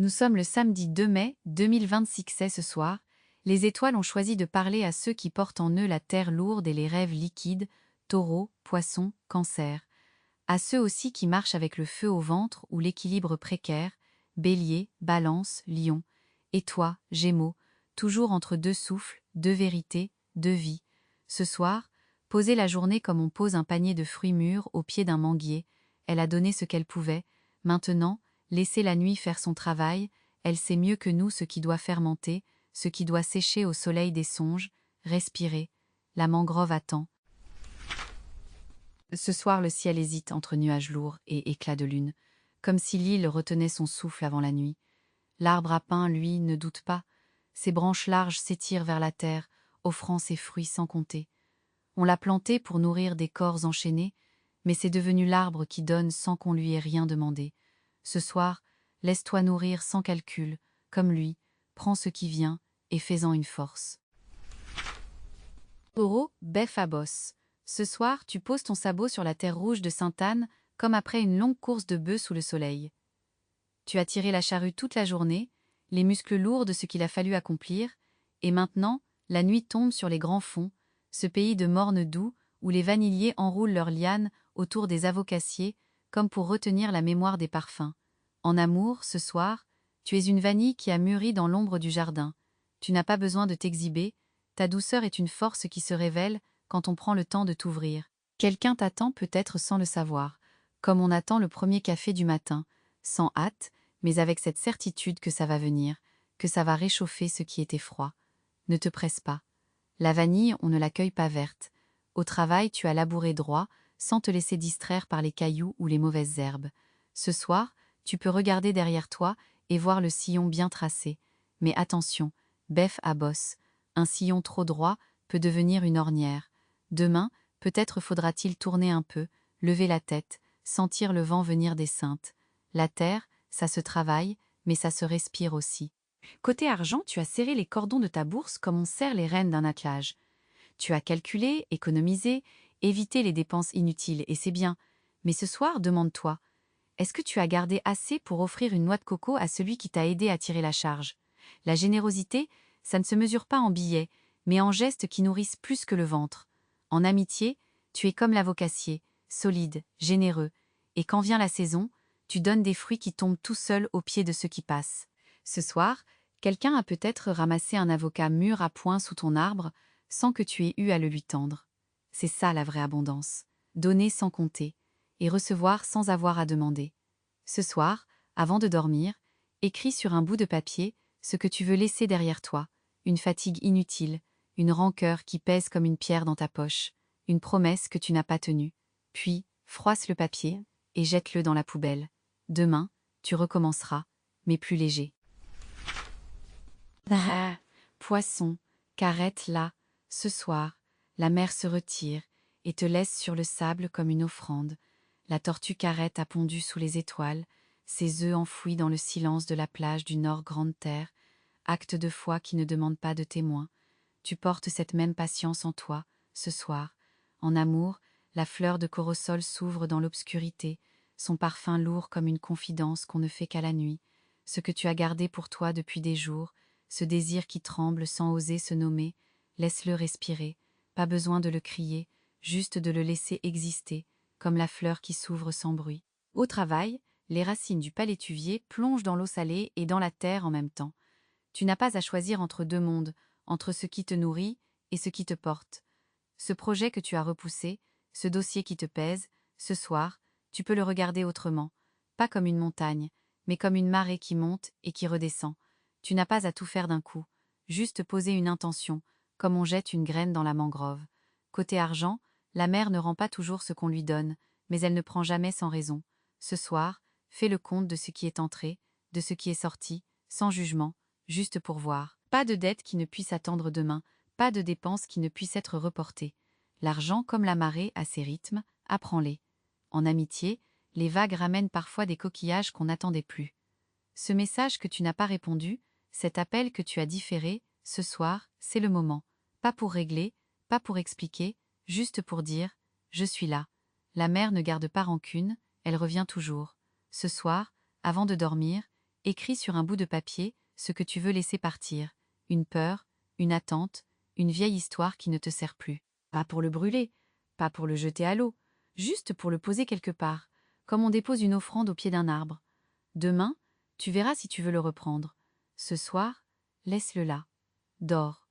Nous sommes le samedi 2 mai 2026 et ce soir, les étoiles ont choisi de parler à ceux qui portent en eux la terre lourde et les rêves liquides, taureaux, poissons, cancer. À ceux aussi qui marchent avec le feu au ventre ou l'équilibre précaire, bélier, balance, lion. Et toi, gémeaux, toujours entre deux souffles, deux vérités, deux vies. Ce soir, posez la journée comme on pose un panier de fruits mûrs au pied d'un manguier. Elle a donné ce qu'elle pouvait. Maintenant, laissez la nuit faire son travail. Elle sait mieux que nous ce qui doit fermenter, ce qui doit sécher au soleil des songes. Respirez. La mangrove attend. Ce soir, le ciel hésite entre nuages lourds et éclats de lune, comme si l'île retenait son souffle avant la nuit. L'arbre à pain, lui, ne doute pas. Ses branches larges s'étirent vers la terre, offrant ses fruits sans compter. On l'a planté pour nourrir des corps enchaînés, mais c'est devenu l'arbre qui donne sans qu'on lui ait rien demandé. Ce soir, laisse-toi nourrir sans calcul, comme lui, prends ce qui vient et fais-en une force. Taureau, bœuf à bosse. Ce soir, tu poses ton sabot sur la terre rouge de Sainte-Anne, comme après une longue course de bœufs sous le soleil. Tu as tiré la charrue toute la journée, les muscles lourds de ce qu'il a fallu accomplir, et maintenant, la nuit tombe sur les grands fonds, ce pays de morne doux où les vanilliers enroulent leurs lianes autour des avocassiers, comme pour retenir la mémoire des parfums. En amour, ce soir, tu es une vanille qui a mûri dans l'ombre du jardin. Tu n'as pas besoin de t'exhiber, ta douceur est une force qui se révèle quand on prend le temps de t'ouvrir. Quelqu'un t'attend peut-être sans le savoir, comme on attend le premier café du matin, sans hâte, mais avec cette certitude que ça va venir, que ça va réchauffer ce qui était froid. Ne te presse pas. La vanille, on ne la cueille pas verte. Au travail, tu as labouré droit, sans te laisser distraire par les cailloux ou les mauvaises herbes. Ce soir, tu peux regarder derrière toi et voir le sillon bien tracé. Mais attention, bœuf à bosse. Un sillon trop droit peut devenir une ornière. Demain, peut-être faudra-t-il tourner un peu, lever la tête, sentir le vent venir des cintes. La terre, ça se travaille, mais ça se respire aussi. Côté argent, tu as serré les cordons de ta bourse comme on serre les rênes d'un attelage. Tu as calculé, économisé, évité les dépenses inutiles, et c'est bien. Mais ce soir, demande-toi, est-ce que tu as gardé assez pour offrir une noix de coco à celui qui t'a aidé à tirer la charge? La générosité, ça ne se mesure pas en billets, mais en gestes qui nourrissent plus que le ventre. En amitié, tu es comme l'avocassier, solide, généreux, et quand vient la saison, tu donnes des fruits qui tombent tout seuls aux pieds de ceux qui passent. Ce soir, quelqu'un a peut-être ramassé un avocat mûr à point sous ton arbre, sans que tu aies eu à le lui tendre. C'est ça la vraie abondance. Donner sans compter, et recevoir sans avoir à demander. Ce soir, avant de dormir, écris sur un bout de papier ce que tu veux laisser derrière toi, une fatigue inutile, une rancœur qui pèse comme une pierre dans ta poche, une promesse que tu n'as pas tenue. Puis, froisse le papier et jette-le dans la poubelle. Demain, tu recommenceras, mais plus léger. Ah, poisson, qu'arrête là, ce soir, la mer se retire et te laisse sur le sable comme une offrande. La tortue carrette a pondu sous les étoiles, ses œufs enfouis dans le silence de la plage du Nord Grande Terre, acte de foi qui ne demande pas de témoin. Tu portes cette même patience en toi, ce soir. En amour, la fleur de corosol s'ouvre dans l'obscurité, son parfum lourd comme une confidence qu'on ne fait qu'à la nuit. Ce que tu as gardé pour toi depuis des jours, ce désir qui tremble sans oser se nommer, laisse-le respirer, pas besoin de le crier, juste de le laisser exister, comme la fleur qui s'ouvre sans bruit. Au travail, les racines du palétuvier plongent dans l'eau salée et dans la terre en même temps. Tu n'as pas à choisir entre deux mondes, entre ce qui te nourrit et ce qui te porte. Ce projet que tu as repoussé, ce dossier qui te pèse, ce soir, tu peux le regarder autrement, pas comme une montagne, mais comme une marée qui monte et qui redescend. Tu n'as pas à tout faire d'un coup, juste poser une intention, comme on jette une graine dans la mangrove. Côté argent, la mer ne rend pas toujours ce qu'on lui donne, mais elle ne prend jamais sans raison. Ce soir, fais le compte de ce qui est entré, de ce qui est sorti, sans jugement, juste pour voir. Pas de dette qui ne puisse attendre demain, pas de dépenses qui ne puissent être reportées. L'argent, comme la marée, a ses rythmes, apprends-les. En amitié, les vagues ramènent parfois des coquillages qu'on n'attendait plus. Ce message que tu n'as pas répondu, cet appel que tu as différé, ce soir, c'est le moment. Pas pour régler, pas pour expliquer, juste pour dire « Je suis là ». La mer ne garde pas rancune, elle revient toujours. Ce soir, avant de dormir, écris sur un bout de papier ce que tu veux laisser partir, une peur, une attente, une vieille histoire qui ne te sert plus. Pas pour le brûler, pas pour le jeter à l'eau, juste pour le poser quelque part, comme on dépose une offrande au pied d'un arbre. Demain, tu verras si tu veux le reprendre. Ce soir, laisse-le là. Dors.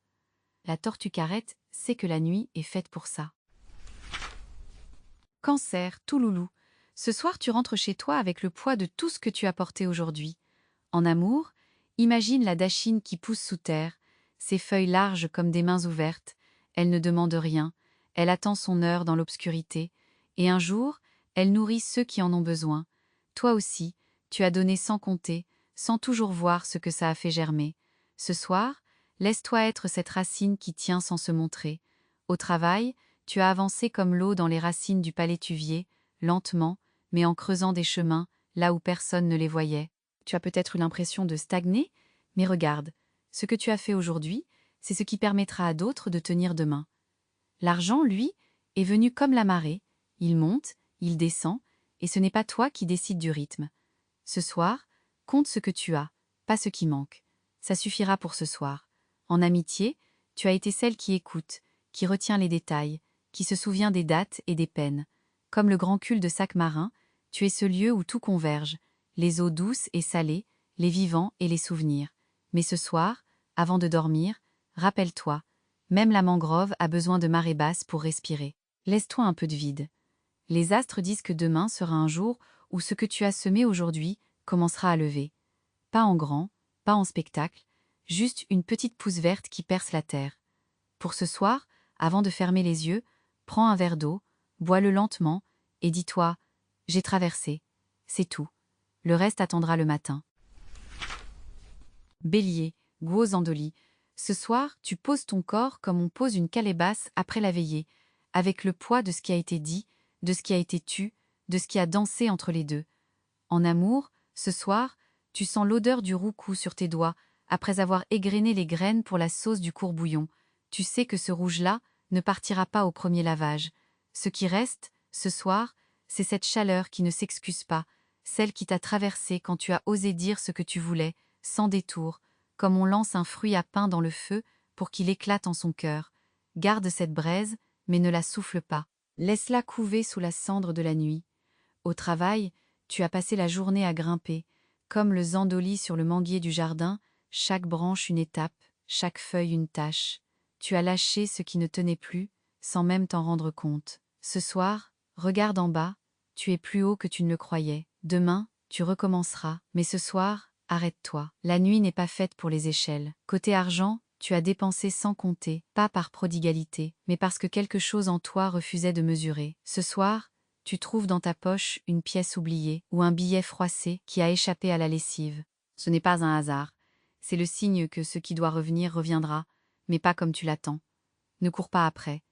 La tortue carrette sait que la nuit est faite pour ça. Cancer, tout loulou. Ce soir, tu rentres chez toi avec le poids de tout ce que tu as porté aujourd'hui. En amour, imagine la dachine qui pousse sous terre, ses feuilles larges comme des mains ouvertes. Elle ne demande rien, elle attend son heure dans l'obscurité, et un jour, elle nourrit ceux qui en ont besoin. Toi aussi, tu as donné sans compter, sans toujours voir ce que ça a fait germer. Ce soir, laisse-toi être cette racine qui tient sans se montrer. Au travail, tu as avancé comme l'eau dans les racines du palétuvier, lentement, mais en creusant des chemins, là où personne ne les voyait. Tu as peut-être eu l'impression de stagner, mais regarde, ce que tu as fait aujourd'hui, c'est ce qui permettra à d'autres de tenir demain. L'argent, lui, est venu comme la marée, il monte, il descend, et ce n'est pas toi qui décides du rythme. Ce soir, compte ce que tu as, pas ce qui manque. Ça suffira pour ce soir. En amitié, tu as été celle qui écoute, qui retient les détails, qui se souvient des dates et des peines. Comme le grand cul de sac marin, tu es ce lieu où tout converge, les eaux douces et salées, les vivants et les souvenirs. Mais ce soir, avant de dormir, rappelle-toi, même la mangrove a besoin de marée basse pour respirer. Laisse-toi un peu de vide. Les astres disent que demain sera un jour où ce que tu as semé aujourd'hui commencera à lever. Pas en grand, pas en spectacle, juste une petite pousse verte qui perce la terre. Pour ce soir, avant de fermer les yeux, prends un verre d'eau, bois-le lentement, et dis-toi, j'ai traversé. C'est tout. Le reste attendra le matin. Bélier, Guo-Zandoli. Ce soir, tu poses ton corps comme on pose une calebasse après la veillée, avec le poids de ce qui a été dit, de ce qui a été tu, de ce qui a dansé entre les deux. En amour, ce soir, tu sens l'odeur du roucou sur tes doigts, après avoir égrené les graines pour la sauce du courbouillon. Tu sais que ce rouge-là ne partira pas au premier lavage. Ce qui reste, ce soir, c'est cette chaleur qui ne s'excuse pas, celle qui t'a traversé quand tu as osé dire ce que tu voulais, sans détour, comme on lance un fruit à pain dans le feu pour qu'il éclate en son cœur. Garde cette braise, mais ne la souffle pas. Laisse-la couver sous la cendre de la nuit. Au travail, tu as passé la journée à grimper, comme le zandoli sur le manguier du jardin, chaque branche une étape, chaque feuille une tâche. Tu as lâché ce qui ne tenait plus, sans même t'en rendre compte. Ce soir, regarde en bas, tu es plus haut que tu ne le croyais. Demain, tu recommenceras, mais ce soir, arrête-toi. La nuit n'est pas faite pour les échelles. Côté argent, tu as dépensé sans compter, pas par prodigalité, mais parce que quelque chose en toi refusait de mesurer. Ce soir, tu trouves dans ta poche une pièce oubliée ou un billet froissé qui a échappé à la lessive. Ce n'est pas un hasard. C'est le signe que ce qui doit revenir reviendra, mais pas comme tu l'attends. Ne cours pas après.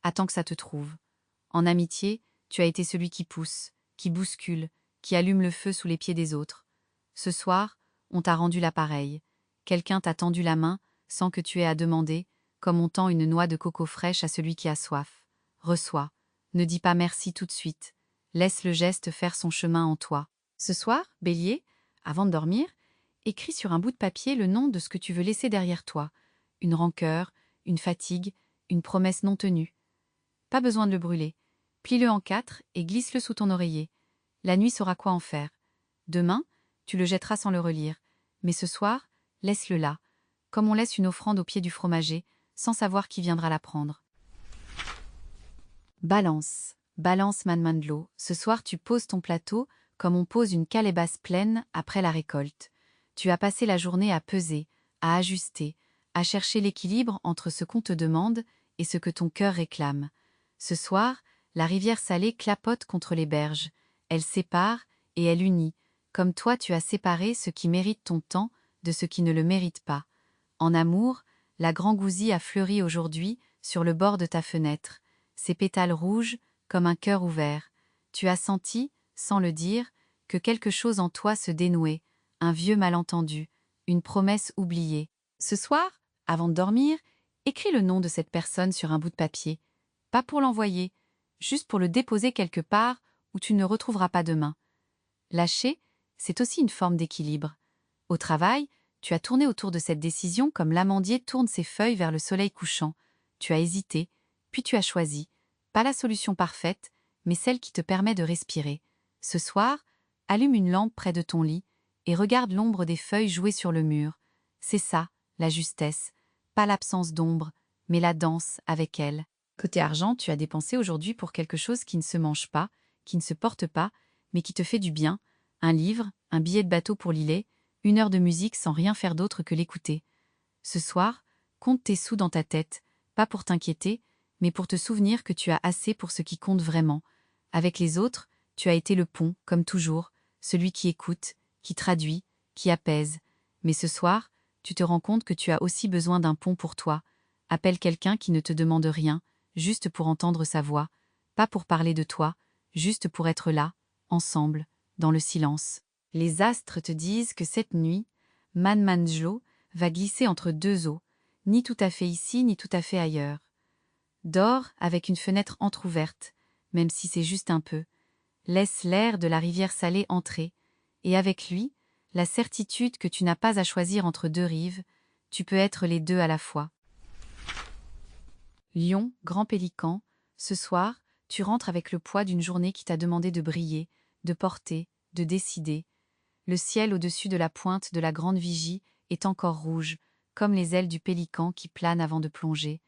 Attends que ça te trouve. En amitié, tu as été celui qui pousse, qui bouscule, qui allume le feu sous les pieds des autres. Ce soir, on t'a rendu l'appareil. Quelqu'un t'a tendu la main sans que tu aies à demander, comme on tend une noix de coco fraîche à celui qui a soif. Reçois. Ne dis pas merci tout de suite. Laisse le geste faire son chemin en toi. Ce soir, Bélier, avant de dormir, écris sur un bout de papier le nom de ce que tu veux laisser derrière toi. Une rancœur, une fatigue, une promesse non tenue. Pas besoin de le brûler. Plie-le en 4 et glisse-le sous ton oreiller. La nuit saura quoi en faire. Demain, tu le jetteras sans le relire. Mais ce soir, laisse-le là, comme on laisse une offrande au pied du fromager, sans savoir qui viendra la prendre. Balance. Balance Manmandlo. Ce soir, tu poses ton plateau comme on pose une calebasse pleine après la récolte. Tu as passé la journée à peser, à ajuster, à chercher l'équilibre entre ce qu'on te demande et ce que ton cœur réclame. Ce soir, la rivière salée clapote contre les berges. Elle sépare et elle unit, comme toi tu as séparé ce qui mérite ton temps de ce qui ne le mérite pas. En amour, la grand-gousie a fleuri aujourd'hui sur le bord de ta fenêtre, ses pétales rouges comme un cœur ouvert. Tu as senti, sans le dire, que quelque chose en toi se dénouait, un vieux malentendu, une promesse oubliée. Ce soir, avant de dormir, écris le nom de cette personne sur un bout de papier. Pas pour l'envoyer, juste pour le déposer quelque part où tu ne le retrouveras pas demain. Lâcher, c'est aussi une forme d'équilibre. Au travail, tu as tourné autour de cette décision comme l'amandier tourne ses feuilles vers le soleil couchant. Tu as hésité, puis tu as choisi. Pas la solution parfaite, mais celle qui te permet de respirer. Ce soir, allume une lampe près de ton lit et regarde l'ombre des feuilles jouer sur le mur. C'est ça, la justesse. Pas l'absence d'ombre, mais la danse avec elle. Côté argent, tu as dépensé aujourd'hui pour quelque chose qui ne se mange pas, qui ne se porte pas, mais qui te fait du bien. Un livre, un billet de bateau pour Lillet, 1 heure de musique sans rien faire d'autre que l'écouter. Ce soir, compte tes sous dans ta tête, pas pour t'inquiéter, mais pour te souvenir que tu as assez pour ce qui compte vraiment. Avec les autres, tu as été le pont, comme toujours, celui qui écoute, qui traduit, qui apaise. Mais ce soir, tu te rends compte que tu as aussi besoin d'un pont pour toi. Appelle quelqu'un qui ne te demande rien, juste pour entendre sa voix, pas pour parler de toi, juste pour être là, ensemble, dans le silence. Les astres te disent que cette nuit, Manmanjlo va glisser entre 2 eaux, ni tout à fait ici, ni tout à fait ailleurs. Dors avec une fenêtre entr'ouverte, même si c'est juste un peu. Laisse l'air de la rivière salée entrer, et avec lui, la certitude que tu n'as pas à choisir entre 2 rives, tu peux être les 2 à la fois. Lion, grand pélican, ce soir, tu rentres avec le poids d'une journée qui t'a demandé de briller, de porter, de décider. Le ciel au-dessus de la pointe de la grande vigie est encore rouge, comme les ailes du pélican qui planent avant de plonger.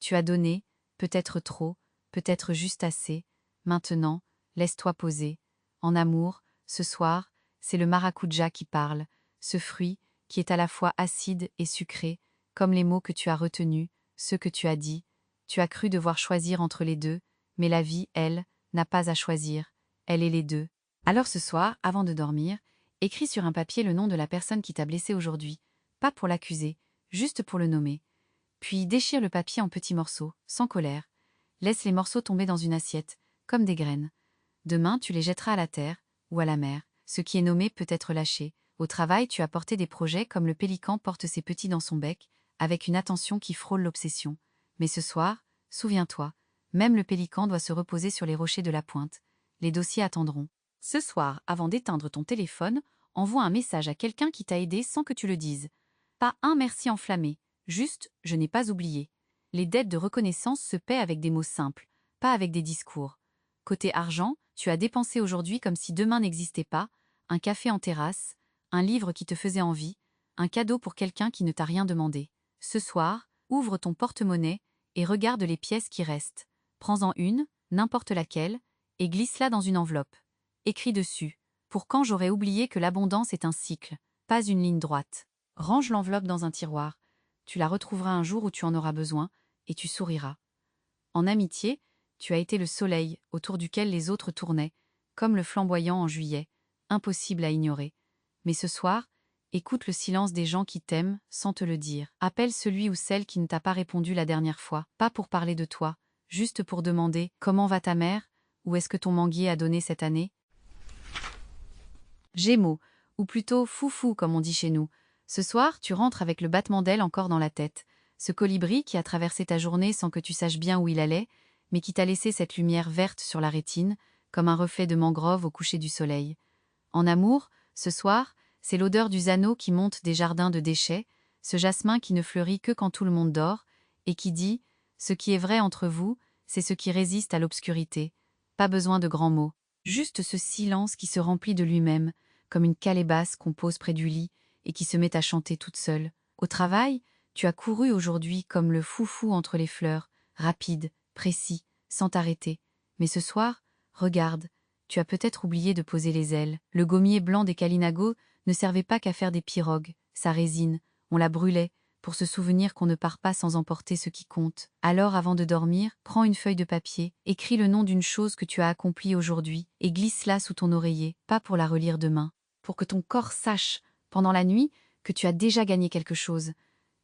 Tu as donné, peut-être trop, peut-être juste assez. Maintenant, laisse-toi poser. En amour, ce soir, c'est le maracuja qui parle, ce fruit qui est à la fois acide et sucré, comme les mots que tu as retenus, ceux que tu as dit. Tu as cru devoir choisir entre les deux, mais la vie, elle, n'a pas à choisir. Elle est les deux. Alors ce soir, avant de dormir, écris sur un papier le nom de la personne qui t'a blessé aujourd'hui, pas pour l'accuser, juste pour le nommer. Puis déchire le papier en petits morceaux, sans colère. Laisse les morceaux tomber dans une assiette, comme des graines. Demain, tu les jetteras à la terre ou à la mer. Ce qui est nommé peut être lâché. Au travail, tu as porté des projets comme le pélican porte ses petits dans son bec, avec une attention qui frôle l'obsession. Mais ce soir, souviens-toi, même le pélican doit se reposer sur les rochers de la pointe. Les dossiers attendront. Ce soir, avant d'éteindre ton téléphone, envoie un message à quelqu'un qui t'a aidé sans que tu le dises. Pas un merci enflammé, juste « je n'ai pas oublié ». Les dettes de reconnaissance se paient avec des mots simples, pas avec des discours. Côté argent, tu as dépensé aujourd'hui comme si demain n'existait pas, un café en terrasse, un livre qui te faisait envie, un cadeau pour quelqu'un qui ne t'a rien demandé. Ce soir, ouvre ton porte-monnaie et regarde les pièces qui restent. Prends-en une, n'importe laquelle, et glisse-la dans une enveloppe. Écris dessus « Pour quand j'aurais oublié que l'abondance est un cycle, pas une ligne droite ». Range l'enveloppe dans un tiroir. Tu la retrouveras un jour où tu en auras besoin, et tu souriras. En amitié, tu as été le soleil autour duquel les autres tournaient, comme le flamboyant en juillet, impossible à ignorer. Mais ce soir, écoute le silence des gens qui t'aiment sans te le dire. Appelle celui ou celle qui ne t'a pas répondu la dernière fois, pas pour parler de toi, juste pour demander « Comment va ta mère ?» ou « Est-ce que ton manguier a donné cette année ?» Gémeaux, ou plutôt foufou comme on dit chez nous. Ce soir, tu rentres avec le battement d'ailes encore dans la tête. Ce colibri qui a traversé ta journée sans que tu saches bien où il allait, mais qui t'a laissé cette lumière verte sur la rétine, comme un reflet de mangrove au coucher du soleil. En amour, ce soir, c'est l'odeur du zano qui monte des jardins de déchets, ce jasmin qui ne fleurit que quand tout le monde dort, et qui dit « Ce qui est vrai entre vous, c'est ce qui résiste à l'obscurité. Pas besoin de grands mots. Juste ce silence qui se remplit de lui-même, comme une calébasse qu'on pose près du lit et qui se met à chanter toute seule. Au travail, tu as couru aujourd'hui comme le foufou entre les fleurs, rapide, précis, sans t'arrêter. Mais ce soir, regarde, tu as peut-être oublié de poser les ailes. Le gommier blanc des Kalinago ne servait pas qu'à faire des pirogues. Sa résine, on la brûlait, pour se souvenir qu'on ne part pas sans emporter ce qui compte. Alors, avant de dormir, prends une feuille de papier, écris le nom d'une chose que tu as accomplie aujourd'hui et glisse-la sous ton oreiller, pas pour la relire demain, pour que ton corps sache, pendant la nuit, que tu as déjà gagné quelque chose.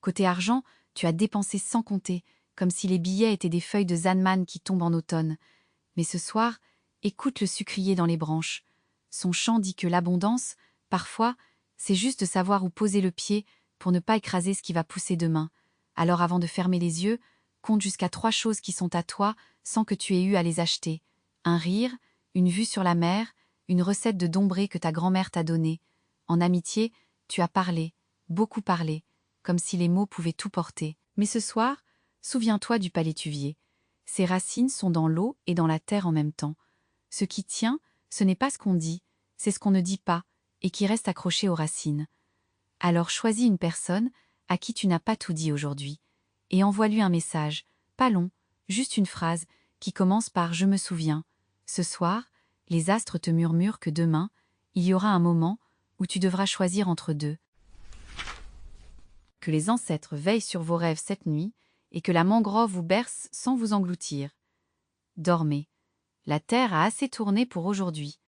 Côté argent, tu as dépensé sans compter, comme si les billets étaient des feuilles de Zanman qui tombent en automne. Mais ce soir, écoute le sucrier dans les branches. Son chant dit que l'abondance, parfois, c'est juste de savoir où poser le pied pour ne pas écraser ce qui va pousser demain. Alors avant de fermer les yeux, compte jusqu'à 3 choses qui sont à toi sans que tu aies eu à les acheter. Un rire, une vue sur la mer, une recette de dombré que ta grand-mère t'a donnée. En amitié, tu as parlé, beaucoup parlé, comme si les mots pouvaient tout porter. Mais ce soir, souviens-toi du palétuvier. Ses racines sont dans l'eau et dans la terre en même temps. Ce qui tient, ce n'est pas ce qu'on dit, c'est ce qu'on ne dit pas, et qui reste accroché aux racines. Alors choisis une personne à qui tu n'as pas tout dit aujourd'hui, et envoie-lui un message, pas long, juste une phrase, qui commence par « Je me souviens ». Ce soir, les astres te murmurent que demain, il y aura un moment où tu devras choisir entre deux. Que les ancêtres veillent sur vos rêves cette nuit, et que la mangrove vous berce sans vous engloutir. Dormez. La terre a assez tourné pour aujourd'hui.